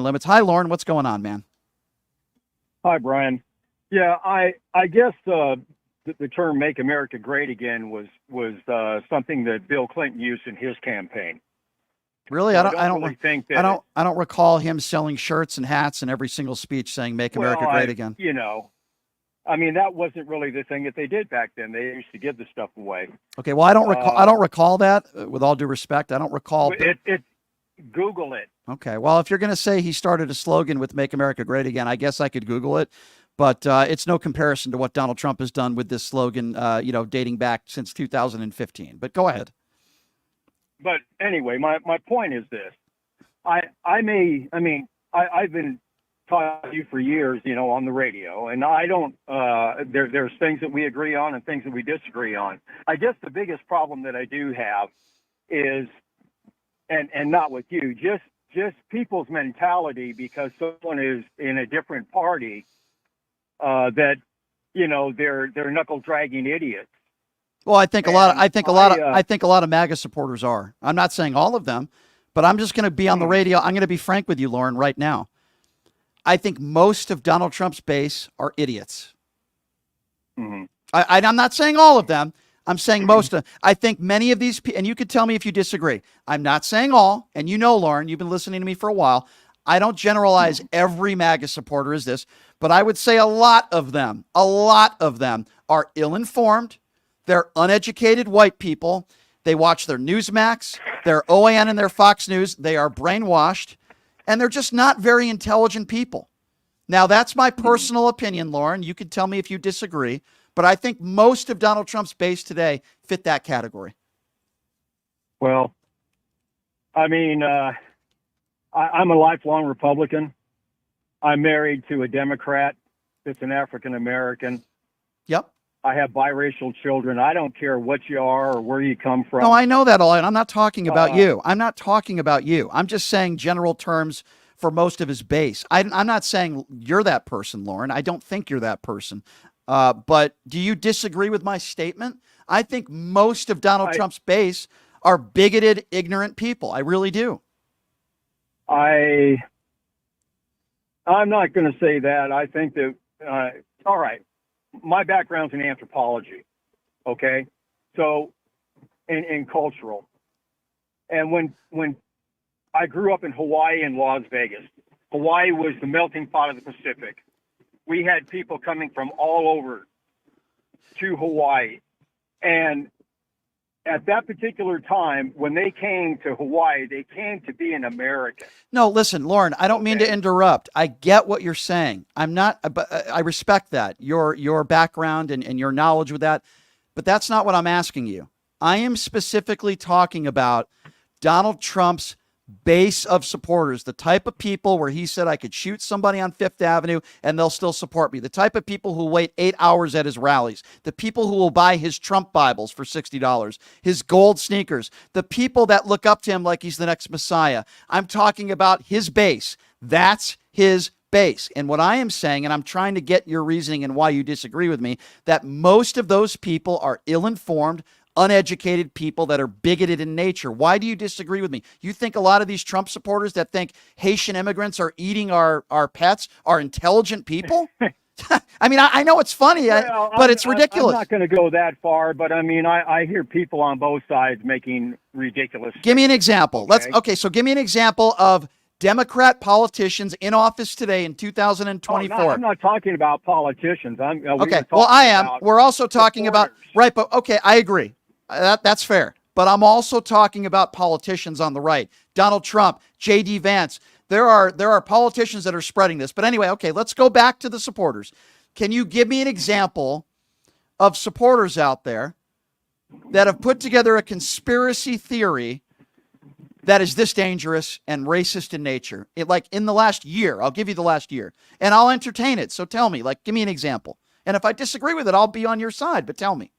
Limits. Hi, Lauren. What's going on, man? Hi, Brian. Yeah, I guess the term "Make America Great Again" was something that Bill Clinton used in his campaign. Really? So I don't really think that. I don't recall him selling shirts and hats in every single speech saying "Make Well, America Great Again." I mean, that wasn't really the thing that they did back then. They used to give the stuff away. Okay. Well, I don't recall that. With all due respect, I don't recall. It Google it. Okay. Well, if you're going to say he started a slogan with "Make America Great Again," I guess I could Google it. But it's no comparison to what Donald Trump has done with this slogan, dating back since 2015. But go ahead. But anyway, my point is this: I've been talking to you for years, on the radio, and I don't. There's things that we agree on and things that we disagree on. I guess the biggest problem that I do have is, and not with you, just people's mentality, because someone is in a different party, that they're knuckle dragging idiots. Well, I think a lot of MAGA supporters are. I'm not saying all of them, but I'm just going to be on the radio. I'm going to be frank with you, Lauren, right now. I think most of Donald Trump's base are idiots. Mm-hmm. I'm not saying all of them. I'm saying most of them. I think many of these people, and you could tell me if you disagree. I'm not saying all, and Lauren, you've been listening to me for a while. I don't generalize every MAGA supporter as this, but I would say a lot of them are ill-informed. They're uneducated white people. They watch their Newsmax, their OAN, and their Fox News. They are brainwashed, and they're just not very intelligent people. Now, that's my personal opinion, Lauren. You can tell me if you disagree, but I think most of Donald Trump's base today fit that category. Well, I mean, I'm a lifelong Republican. I'm married to a Democrat that's an African American. Yep. I have biracial children. I don't care what you are or where you come from. No, I know that all. And I'm not talking about you. I'm not talking about you. I'm just saying general terms for most of his base. I'm not saying you're that person, Lauren. I don't think you're that person. But do you disagree with my statement? I think most of Donald Trump's base are bigoted, ignorant people. I really do. I'm not going to say that. I think that, all right. My background's in anthropology, okay? So, in cultural. And when I grew up in Hawaii and Las Vegas, Hawaii was the melting pot of the Pacific. We had people coming from all over to Hawaii. And at that particular time, when they came to Hawaii, they came to be an American. No, listen, Lauren, I don't mean to interrupt. I get what you're saying. But I respect that, your background and your knowledge with that. But that's not what I'm asking you. I am specifically talking about Donald Trump's base of supporters, the type of people where he said I could shoot somebody on Fifth Avenue and they'll still support me, the type of people who wait 8 hours at his rallies, the people who will buy his Trump Bibles for $60, his gold sneakers, the people that look up to him like he's the next Messiah. I'm talking about his base. That's his base. And what I am saying, and I'm trying to get your reasoning and why you disagree with me, that most of those people are ill-informed, uneducated people that are bigoted in nature. Why do you disagree with me? You think a lot of these Trump supporters that think Haitian immigrants are eating our pets are intelligent people? I mean, I know it's funny, but it's ridiculous. I'm not going to go that far, but I mean, I hear people on both sides making ridiculous. Give me an example. So give me an example of Democrat politicians in office today in 2024. I'm not talking about politicians. I am. We're also talking about, right, but okay, I agree. That's fair. But I'm also talking about politicians on the right. Donald Trump, J.D. Vance. There are politicians that are spreading this. But anyway, okay, let's go back to the supporters. Can you give me an example of supporters out there that have put together a conspiracy theory that is this dangerous and racist in nature? Like in the last year, I'll give you the last year, and I'll entertain it. So tell me, give me an example. And if I disagree with it, I'll be on your side, but tell me.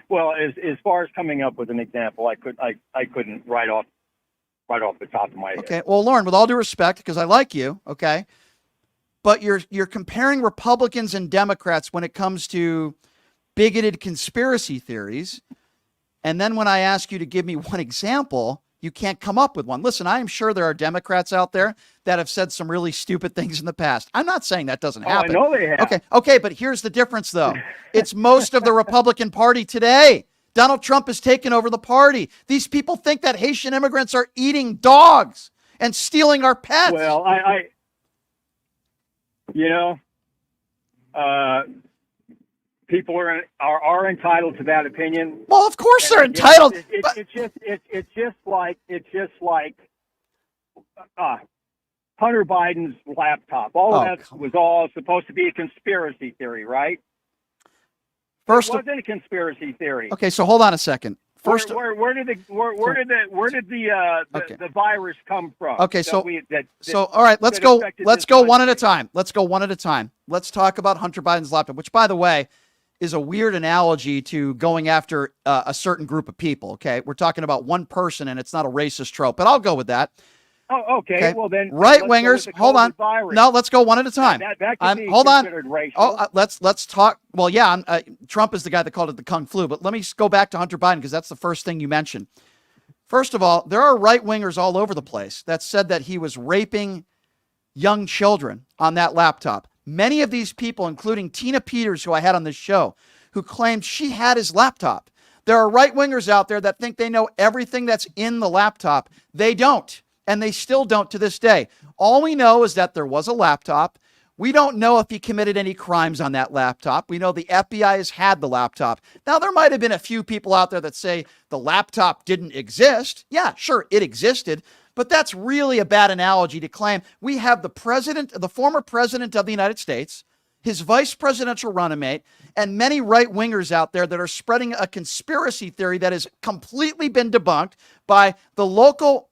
Well, as far as coming up with an example, I couldn't right off the top of my head. Okay. Well, Lauren, with all due respect, because I like you, okay, but you're comparing Republicans and Democrats when it comes to bigoted conspiracy theories, and then when I ask you to give me one example, You can't come up with one. Listen, I am sure there are Democrats out there that have said some really stupid things in the past. I'm not saying that doesn't happen. I know they have. Okay, but here's the difference, though. It's most of the Republican Party today. Donald Trump has taken over the party. These people think that Haitian immigrants are eating dogs and stealing our pets. Well, people are entitled to that opinion. Well, of course they're entitled. It's just like Hunter Biden's laptop. All of that was all supposed to be a conspiracy theory, right? It wasn't a conspiracy theory. Okay, so hold on a second. First, where did the virus come from? Okay, all right, let's go one at a time. Let's go one at a time. Let's talk about Hunter Biden's laptop, which, by the way, is a weird analogy to going after a certain group of people. Okay, we're talking about one person, and it's not a racist trope, but I'll go with that. Oh, okay. Well, then right wingers. Hold on. Virus. No, let's go one at a time. That could be hold on. Racial. Oh, let's talk. Well, yeah, Trump is the guy that called it the Kung Flu, but let me go back to Hunter Biden because that's the first thing you mentioned. First of all, there are right wingers all over the place that said that he was raping young children on that laptop. Many of these people, including Tina Peters, who I had on this show, who claimed she had his laptop. There are right wingers out there that think they know everything that's in the laptop. They don't. And they still don't to this day. All we know is that there was a laptop. We don't know if he committed any crimes on that laptop. We know the FBI has had the laptop. Now, there might have been a few people out there that say the laptop didn't exist. Yeah, sure, it existed. But that's really a bad analogy to claim. We have the former president of the United States, his vice presidential running mate, and many right-wingers out there that are spreading a conspiracy theory that has completely been debunked by the local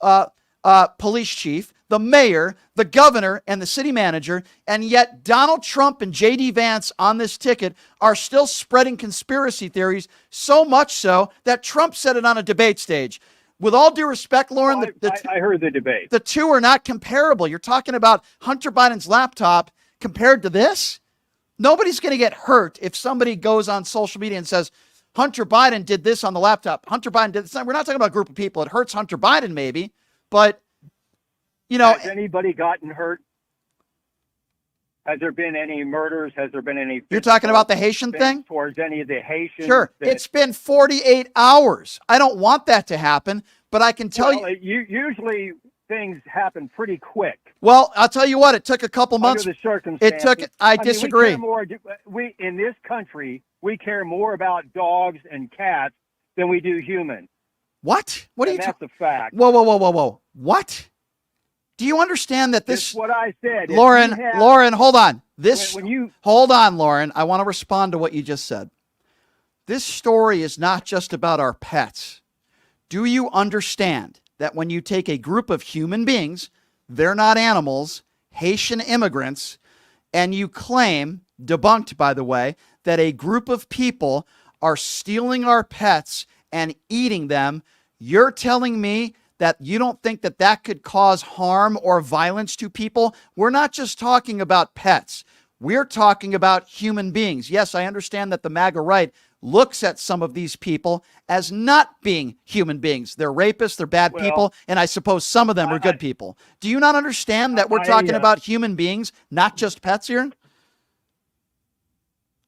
police chief, the mayor, the governor, and the city manager, and yet Donald Trump and J.D. Vance on this ticket are still spreading conspiracy theories, so much so that Trump said it on a debate stage. With all due respect, Lauren, I heard the debate. The two are not comparable. You're talking about Hunter Biden's laptop compared to this? Nobody's going to get hurt if somebody goes on social media and says, Hunter Biden did this on the laptop. Hunter Biden did this. We're not talking about a group of people. It hurts Hunter Biden maybe. But, has anybody gotten hurt? Has there been any murders? Has there been any? You're talking about the Haitian thing? Towards any of the Haitians? Sure. It's been 48 hours. I don't want that to happen, but I can tell you. Usually things happen pretty quick. Well, I'll tell you what. It took a couple months. Under the circumstances. It took. I disagree. We in this country, we care more about dogs and cats than we do humans. What? What are you talking? That's a fact. Whoa. What? Do you understand that this? That's what I said. Lauren, hold on. Hold on, Lauren. I want to respond to what you just said. This story is not just about our pets. Do you understand that when you take a group of human beings, they're not animals, Haitian immigrants, and you claim, debunked by the way, that a group of people are stealing our pets and eating them, you're telling me that you don't think that that could cause harm or violence to people? We're not just talking about pets. We're talking about human beings. Yes, I understand that the MAGA right looks at some of these people as not being human beings. They're rapists, they're bad people, and I suppose some of them are good people. Do you not understand that we're talking about human beings, not just pets here?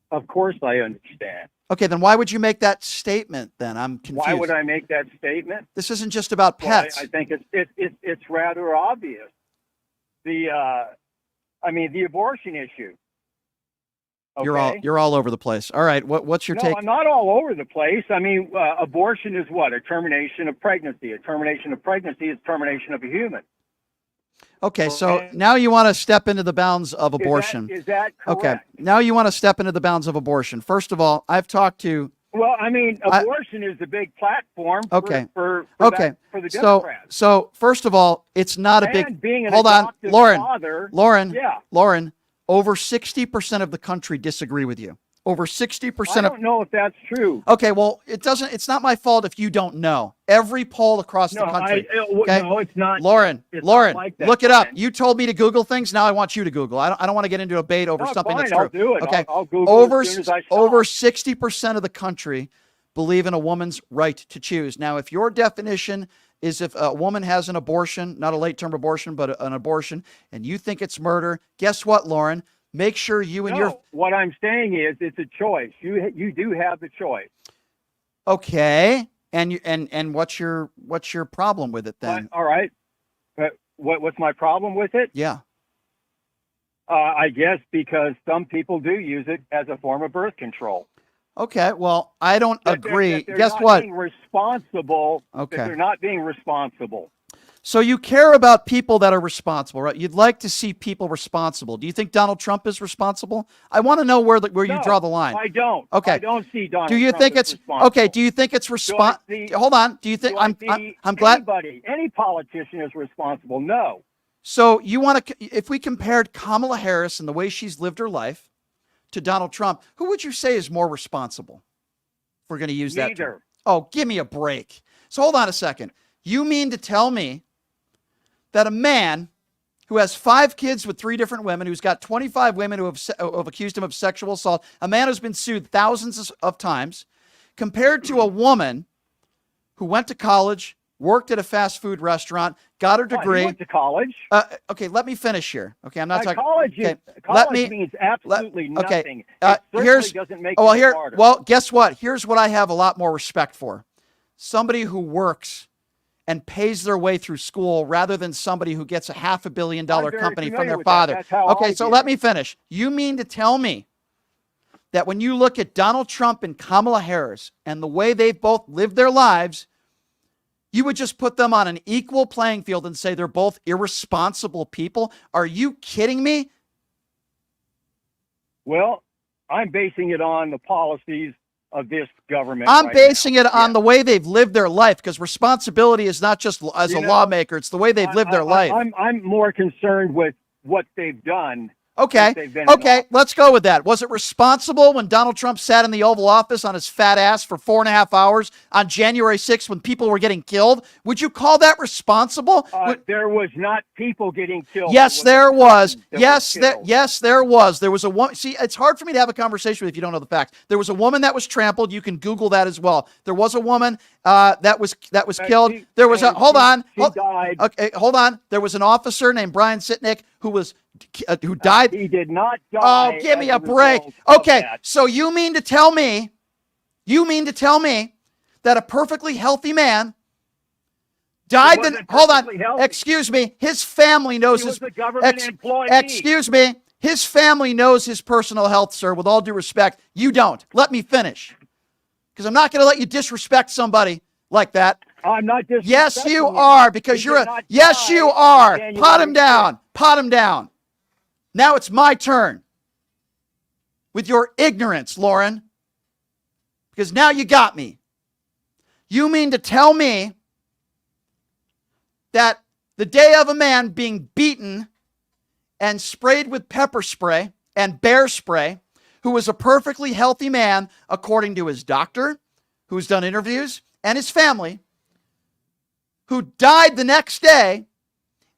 Of course I understand. Okay, then why would you make that statement then? I'm confused. Why would I make that statement? This isn't just about pets. Well, I think it's rather obvious. The abortion issue. Okay? You're all over the place. All right, what's your take? No, I'm not all over the place. I mean, abortion is what? A termination of pregnancy. A termination of pregnancy is termination of a human. Okay, so now you want to step into the bounds of abortion. Is that correct? Okay, now you want to step into the bounds of abortion. First of all, I've talked to... Well, I mean, abortion is the big platform for the Democrats. So first of all, it's not a big... Being an Hold on, father, Lauren, over 60% of the country disagree with you. Over 60%. I don't know if that's true. Okay, well, it's not my fault if you don't know. Every poll across the country. No, it's not. Lauren, not like that, look it up. You told me to Google things. Now I want you to Google. I don't want to get into a debate over something that's true. I'll do it. Okay. I'll Google over, as soon as I stop. Over 60% of the country believe in a woman's right to choose. Now, if your definition is if a woman has an abortion, not a late-term abortion, but an abortion, and you think it's murder, guess what, Lauren? Make sure you and your... What I'm saying is it's a choice. You do have the choice. Okay. And what's your problem with it then? All right. What's my problem with it? Yeah. I guess because some people do use it as a form of birth control. Okay. Well, I don't agree. They're Guess not what? Being responsible. Okay. They're not being responsible. So you care about people that are responsible, right? You'd like to see people responsible. Do you think Donald Trump is responsible? I want to know where you draw the line. I don't. Okay. I don't see Donald Do you Trump think as it's responsible. okay? Do you think it's Hold on. Do you think I'm glad any politician is responsible? No. So you want to, if we compared Kamala Harris and the way she's lived her life to Donald Trump, who would you say is more responsible? If we're going to use that term. Neither. Oh, give me a break. So hold on a second. You mean to tell me that a man who has 5 kids with 3 different women, who's got 25 women who have accused him of sexual assault, a man who's been sued thousands of times, compared to a woman who went to college, worked at a fast food restaurant, got her degree. He went to college. Okay, let me finish here. Okay, I'm not talking. College means absolutely nothing. It certainly doesn't make you smarter. Well, guess what? Here's what I have a lot more respect for: somebody who works and pays their way through school, rather than somebody who gets a $500 million company from their father. Okay, so let me finish. You mean to tell me that when you look at Donald Trump and Kamala Harris and the way they've both lived their lives, you would just put them on an equal playing field and say they're both irresponsible people? Are you kidding me? Well, I'm basing it on the policies of this government. I'm basing it on the way they've lived their life, because responsibility is not just as a lawmaker, it's the way they've lived their life. I'm more concerned with what they've done. Okay, let's go with that. Was it responsible when Donald Trump sat in the Oval Office on his fat ass for 4.5 hours on January 6th when people were getting killed? Would you call that responsible? There was not people getting killed. Yes, there was. Yes, there was. There was a woman. See, it's hard for me to have a conversation with you if you don't know the facts. There was a woman that was trampled. You can Google that as well. There was a woman that was killed. There was a hold on. Okay, hold on. There was an officer named Brian Sitnick who died. He did not die. Oh, give me a break. Okay, so you mean to tell me that a perfectly healthy man died? Hold on. Excuse me. His family knows his government employee. Excuse me. His family knows his personal health, sir. With all due respect, you don't. Let me finish, because I'm not going to let you disrespect somebody like that. I'm not disrespecting. Yes, you are, because you're a. Yes, you are. Pot him down. Pot him down. Now it's my turn with your ignorance, Lauren, because now you got me. You mean to tell me that the day of a man being beaten and sprayed with pepper spray and bear spray, who was a perfectly healthy man, according to his doctor, who's done interviews, and his family, who died the next day,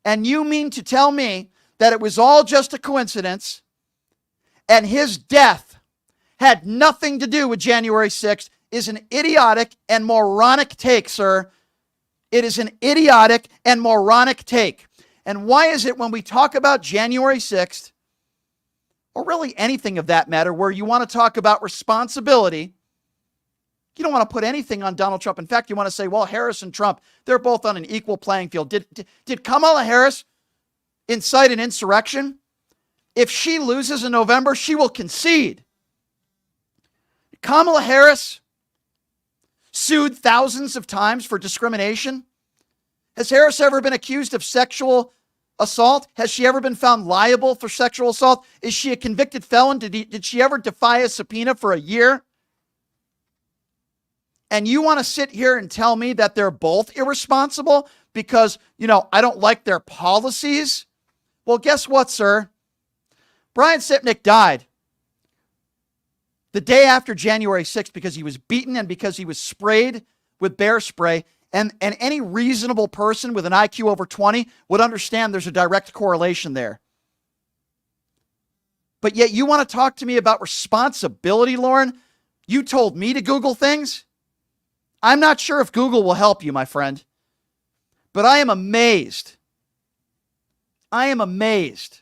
and you mean to tell me that it was all just a coincidence and his death had nothing to do with January 6th is an idiotic and moronic take, sir. It is an idiotic and moronic take. And why is it when we talk about January 6th, or really anything of that matter, where you want to talk about responsibility, you don't want to put anything on Donald Trump. In fact, you want to say, well, Harris and Trump, they're both on an equal playing field. Did Kamala Harris incite an insurrection? If she loses in November, she will concede. Kamala Harris sued thousands of times for discrimination. Has Harris ever been accused of sexual assault? Has she ever been found liable for sexual assault? Is she a convicted felon? Did she ever defy a subpoena for a year? And you want to sit here and tell me that they're both irresponsible because, I don't like their policies? Well, guess what, sir? Brian Sitnick died the day after January 6th because he was beaten and because he was sprayed with bear spray. And any reasonable person with an IQ over 20 would understand there's a direct correlation there. But yet you want to talk to me about responsibility, Lauren? You told me to Google things? I'm not sure if Google will help you, my friend. But I am amazed. I am amazed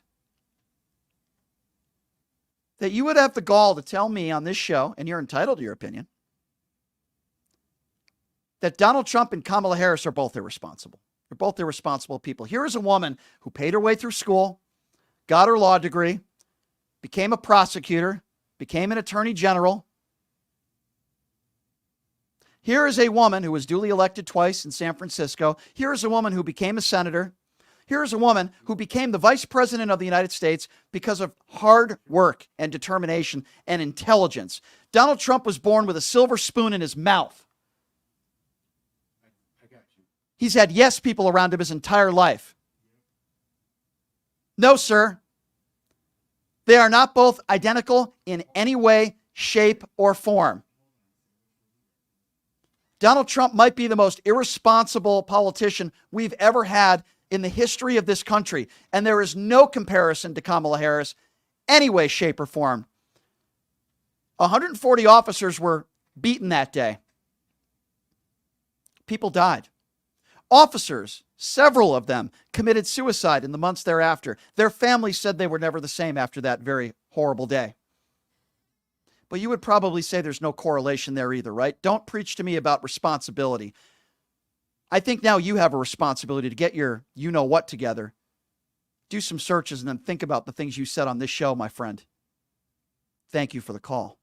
that you would have the gall to tell me on this show, and you're entitled to your opinion, that Donald Trump and Kamala Harris are both irresponsible. They're both irresponsible people. Here is a woman who paid her way through school, got her law degree, became a prosecutor, became an attorney general. Here is a woman who was duly elected twice in San Francisco. Here is a woman who became a senator. Here is a woman who became the vice president of the United States because of hard work and determination and intelligence. Donald Trump was born with a silver spoon in his mouth. He's had yes people around him his entire life. No, sir. They are not both identical in any way, shape, or form. Donald Trump might be the most irresponsible politician we've ever had in the history of this country. And there is no comparison to Kamala Harris, any way, shape, or form. 140 officers were beaten that day. People died. Officers, several of them, committed suicide in the months thereafter. Their families said they were never the same after that very horrible day. But you would probably say there's no correlation there either, right? Don't preach to me about responsibility. I think now you have a responsibility to get your you-know-what together. Do some searches and then think about the things you said on this show, my friend. Thank you for the call.